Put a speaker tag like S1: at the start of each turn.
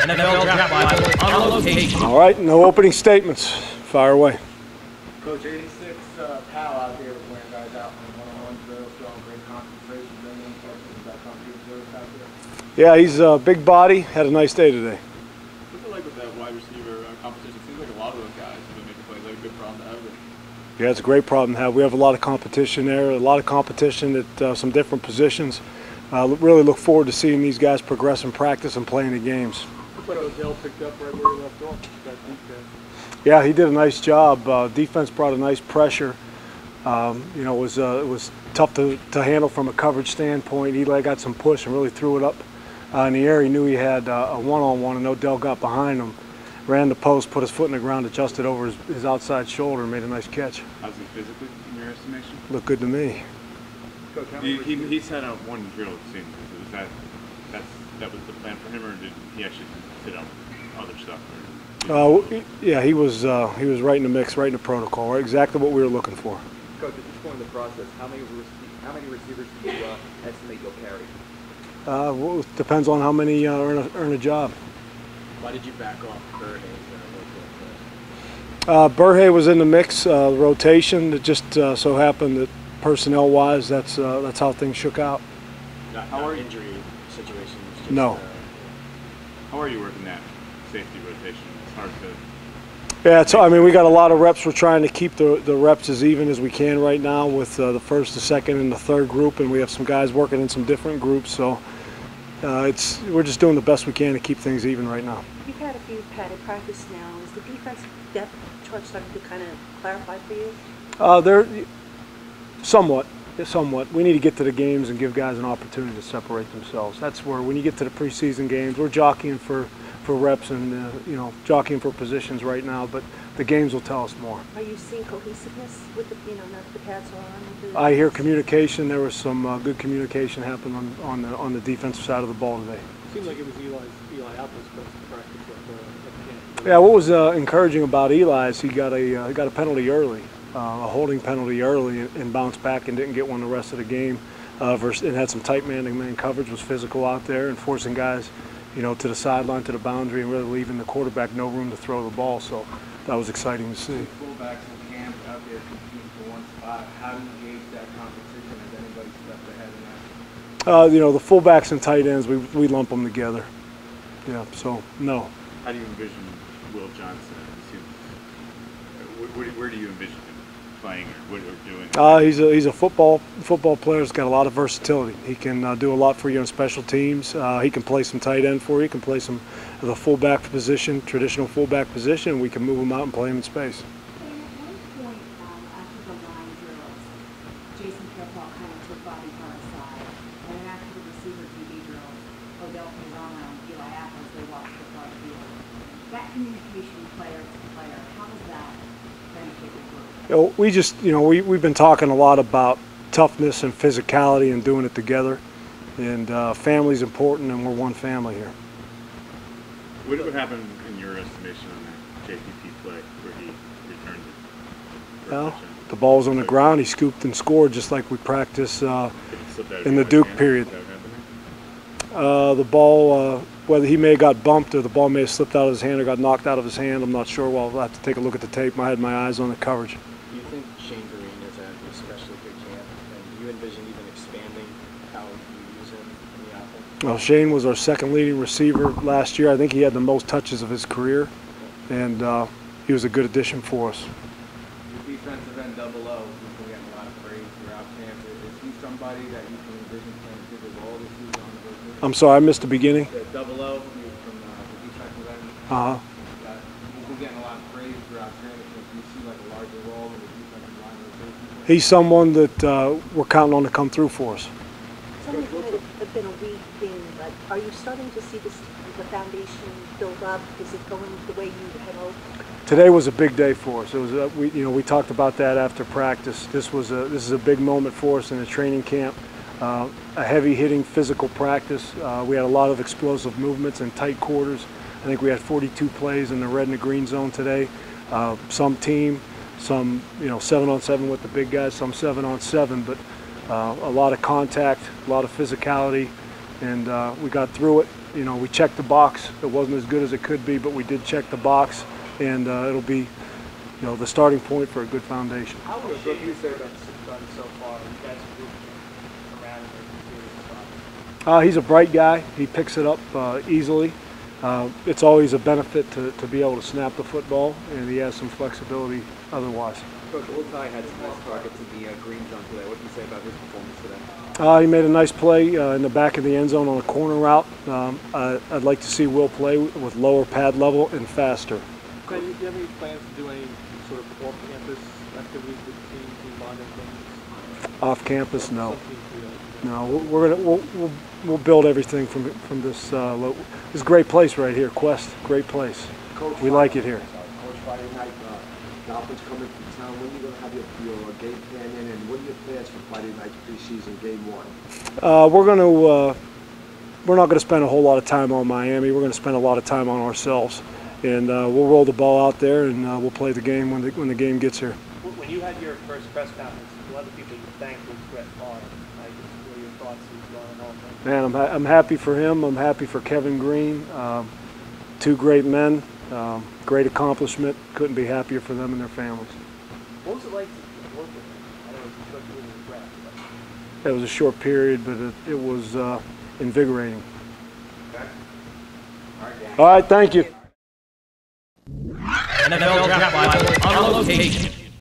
S1: NFL Draft Bible on location.
S2: All right, no opening statements. Fire away.
S3: Coach, 86 Powell out there wearing guys out in one-on-one drills, showing great concentration, bringing in questions about company observers out there.
S2: Yeah, he's a big body. Had a nice day today.
S4: What's it like with that wide receiver competition? It seems like a lot of those guys have been making plays. Like a good problem to have.
S2: Yeah, it's a great problem to have. We have a lot of competition there, a lot of competition at some different positions. Really look forward to seeing these guys progress in practice and playing the games.
S4: Looks like Odell picked up right where he left off. That defense.
S2: Yeah, he did a nice job. Defense brought a nice pressure. You know, it was tough to handle from a coverage standpoint. Eli got some push and really threw it up in the air. He knew he had a one-on-one, and Odell got behind him, ran the post, put his foot in the ground, adjusted over his outside shoulder, and made a nice catch.
S4: How's he physically, in your estimation?
S2: Looked good to me.
S4: Coach, he's had out one drill, it seems. That was the plan for him, or did he actually sit out other stuff?
S2: Yeah, he was right in the mix, right in the protocol, right? Exactly what we were looking for.
S5: Coach, at this point in the process, how many receivers do you estimate you'll carry?
S2: Well, it depends on how many earn a job.
S5: Why did you back off Burhay?
S2: Burhay was in the mix, rotation. It just so happened that personnel-wise, that's how things shook out.
S5: How are injury situations? Just,
S2: no.
S4: How are you working that safety rotation? It's hard to.
S2: Yeah, I mean, we got a lot of reps. We're trying to keep the reps as even as we can right now with the first, the second, and the third group, and we have some guys working in some different groups. So we're just doing the best we can to keep things even right now.
S6: You've had a few padded practice now. Is the defensive depth chart starting to kind of clarify for you?
S2: They're somewhat. We need to get to the games and give guys an opportunity to separate themselves. That's where, when you get to the preseason games, we're jockeying for reps and you know, jockeying for positions right now. But the games will tell us more.
S6: Are you seeing cohesiveness with the, you know, now that the pads are on?
S2: I hear communication. There was some good communication happening on the defensive side of the ball today.
S7: It seemed like it was Eli Apple's best practice at camp.
S2: Yeah, what was encouraging about Eli is he got a penalty early, a holding penalty early, and bounced back and didn't get one the rest of the game. And had some tight man-to-man coverage, was physical out there and forcing guys, you know, to the sideline, to the boundary, and really leaving the quarterback no room to throw the ball. So that was exciting to see.
S3: Fullbacks in camp out there competing for one spot. How do you gauge that competition? Has anybody stepped ahead in that?
S2: You know, the fullbacks and tight ends, we lump them together. Yeah, so no.
S4: How do you envision Will Johnson? Where do you envision him playing or doing?
S2: He's a football player. He's got a lot of versatility. He can do a lot for you on special teams. He can play some tight end for you. He can play some of the fullback position, traditional fullback position, and we can move him out and play him in space.
S8: At one point, after the line drills, Jason Pierre-Paul kind of took Bobby Carr aside, and then after the receiver TV drills, Odell came around Eli Apple as they walked across the field. That communication player to player, how does that benefit the group?
S2: You know, we've been talking a lot about toughness and physicality and doing it together, and family's important, and we're one family here.
S4: What happened in your estimation on that JPP play where he returned it?
S2: Well, the ball was on the ground. He scooped and scored just like we practiced in the Duke period. The ball, whether he may have got bumped or the ball may have slipped out of his hand or got knocked out of his hand, I'm not sure. Well, I'll have to take a look at the tape. I had my eyes on the coverage.
S5: Do you think Shane Green is at an especially good camp, and do you envision even expanding how you use him in the offense?
S2: Well, Shane was our second leading receiver last year. I think he had the most touches of his career, and he was a good addition for us.
S3: Your defensive end double O, who's been getting a lot of praise throughout camp. Is he somebody that you can envision playing a bigger role this season on the rotation?
S2: I'm sorry, I missed the beginning.
S3: The double O from the defensive end.
S2: Uh-huh.
S3: He's been getting a lot of praise throughout training camp. Do you see like a larger role in the defensive line rotation?
S2: He's someone that we're counting on to come through for us.
S6: It's only been a week thing, but are you starting to see the foundation build up? Is it going the way you had hoped?
S2: Today was a big day for us. It was we talked about that after practice. This is a big moment for us in the training camp. A heavy hitting physical practice. We had a lot of explosive movements in tight quarters. I think we had 42 plays in the red and the green zone today. Some team, some 7-on-7 with the big guys, some 7-on-7, but a lot of contact, a lot of physicality, and we got through it. you know, we checked the box. It wasn't as good as it could be, but we did check the box, and it'll be, you know, the starting point for a good foundation.
S7: How would you say that's done so far? You guys have moved around in their
S2: He's a bright guy. He picks it up easily. It's always a benefit to be able to snap the football, and he has some flexibility otherwise.
S9: Coach Oltai had some nice targets in the green zone today. What can you say about his performance today?
S2: He made a nice play in the back of the end zone on a corner route. I'd like to see Will play with lower pad level and faster.
S7: Do you have any plans to do any sort of off-campus activities with the team, bonding things?
S2: Off campus, no. No, we'll build everything from this. This is a great place right here, Quest. Great place.
S3: Coach,
S2: We like it here.
S3: Coach, Friday night, Dolphins coming to town. When are you going to have your game plan in, and what are your plans for Friday night preseason game 1?
S2: We're not going to spend a whole lot of time on Miami. We're going to spend a lot of time on ourselves, and we'll roll the ball out there, and we'll play the game when the game gets here.
S7: When you had your first press conference, one of the people you thanked was Brett Favre. What are your thoughts on all that?
S2: Man, I'm happy for him. I'm happy for Kevin Green. Two great men, great accomplishment. Couldn't be happier for them and their families.
S7: What was it like to work with him? I know it was a short period of breath.
S2: It was a short period, but it was invigorating. All right, thank you.
S1: NFL Draft Bible on location.